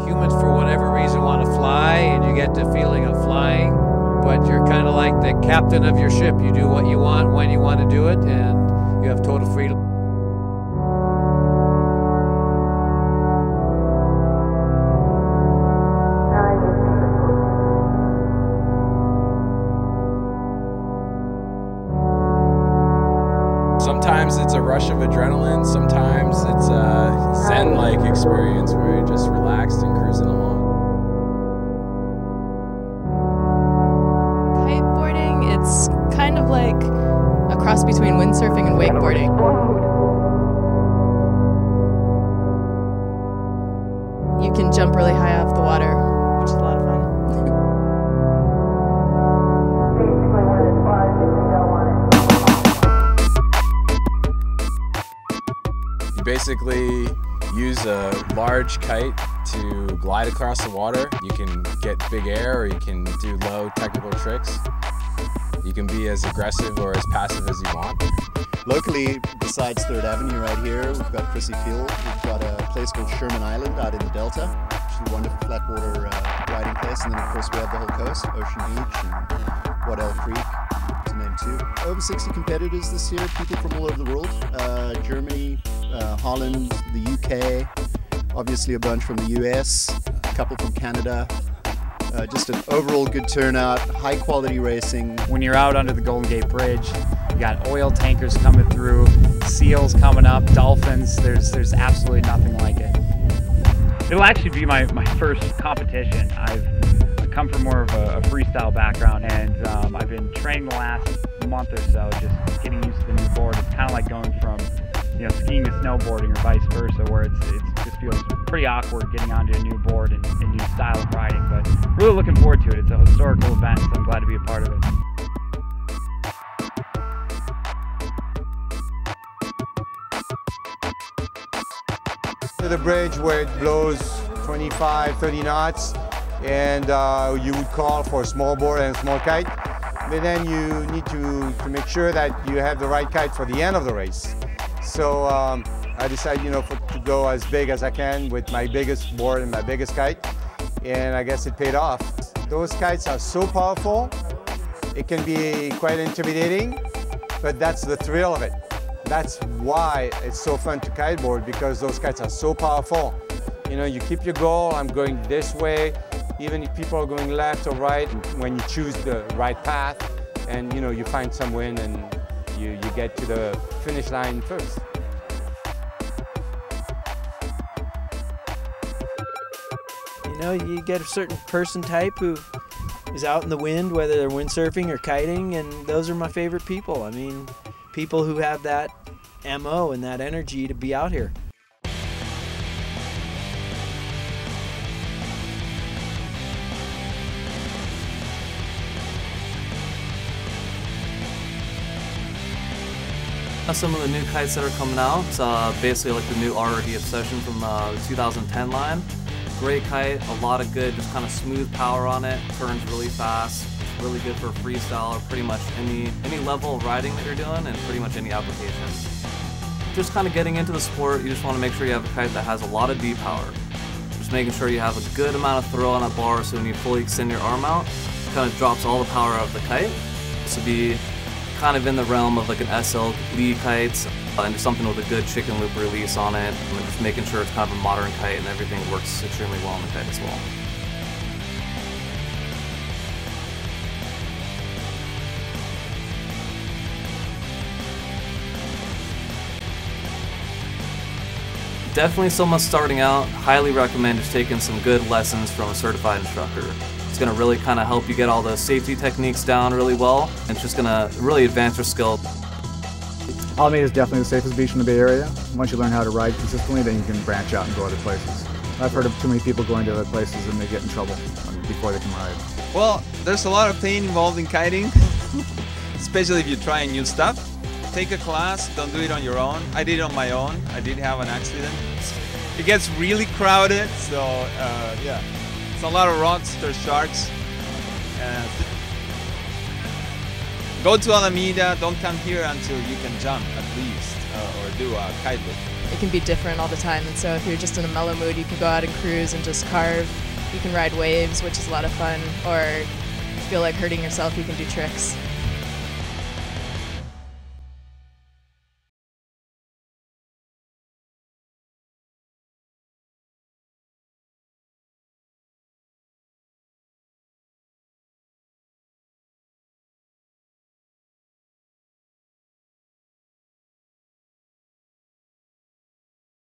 humans, for whatever reason, want to fly, and you get the feeling of flying, but you're kind of like the captain of your ship. You do what you want when you want to do it, and you have total freedom. Sometimes it's a rush of adrenaline, sometimes it's a zen-like experience where you're just relaxed and cruising along. Kiteboarding, it's kind of like a cross between windsurfing and wakeboarding. You can jump really high off the water, which is a lot of fun. You basically use a large kite to glide across the water. You can get big air, or you can do low technical tricks. You can be as aggressive or as passive as you want. Locally, besides 3rd Avenue right here, we've got Chrissy Field. We've got a place called Sherman Island out in the Delta, which is a wonderful flat water riding place. And then of course we have the whole coast, Ocean Beach and Waddell Creek, to name 2. Over 60 competitors this year, people from all over the world. Germany, Holland, the UK, obviously a bunch from the US, a couple from Canada. Just an overall good turnout, high quality racing. When you're out under the Golden Gate Bridge, you got oil tankers coming through, seals coming up, dolphins, there's absolutely nothing like it. It'll actually be my first competition. I come from more of a freestyle background, and I've been training the last month or so, just getting used to the new board. It's kind of like going from skiing to snowboarding or vice versa, where it just feels pretty awkward getting onto a new board and new style of riding, but really looking forward to it. It's a historical event, so I'm glad to be a part of it. To the bridge where it blows 25, 30 knots, and you would call for a small board and a small kite, but then you need to make sure that you have the right kite for the end of the race. So I decided, to go as big as I can with my biggest board and my biggest kite, and I guess it paid off. Those kites are so powerful, it can be quite intimidating, but that's the thrill of it. That's why it's so fun to kiteboard, because those kites are so powerful. You keep your goal, I'm going this way, even if people are going left or right, when you choose the right path, and you find some wind and you get to the finish line first. You get a certain person type who is out in the wind, whether they're windsurfing or kiting, and those are my favorite people. I mean, people who have that MO and that energy to be out here. Some of the new kites that are coming out, basically like the new RRD Obsession from the 2010 line. Great kite, a lot of good, just kind of smooth power on it, turns really fast. It's really good for freestyle or pretty much any level of riding that you're doing, and pretty much any application. Just kind of getting into the sport, you just want to make sure you have a kite that has a lot of D-power. Just making sure you have a good amount of throw on a bar, so when you fully extend your arm out, it kind of drops all the power of the kite. This would be kind of in the realm of like an SL lead kites, and just something with a good chicken loop release on it, and just making sure it's kind of a modern kite and everything works extremely well on the kite as well. Definitely someone starting out, highly recommend just taking some good lessons from a certified instructor. It's going to really kind of help you get all the safety techniques down really well, and it's just going to really advance your skill. Alameda is definitely the safest beach in the Bay Area. Once you learn how to ride consistently, then you can branch out and go other places. I've heard of too many people going to other places and they get in trouble before they can ride. Well, there's a lot of pain involved in kiting, especially if you're trying new stuff. Take a class, don't do it on your own. I did it on my own. I did have an accident. It gets really crowded, so yeah. It's a lot of rocks, there's sharks. Go to Alameda, don't come here until you can jump at least. or do a kite loop. It can be different all the time, and so if you're just in a mellow mood, you can go out and cruise and just carve. You can ride waves, which is a lot of fun, or if you feel like hurting yourself, you can do tricks.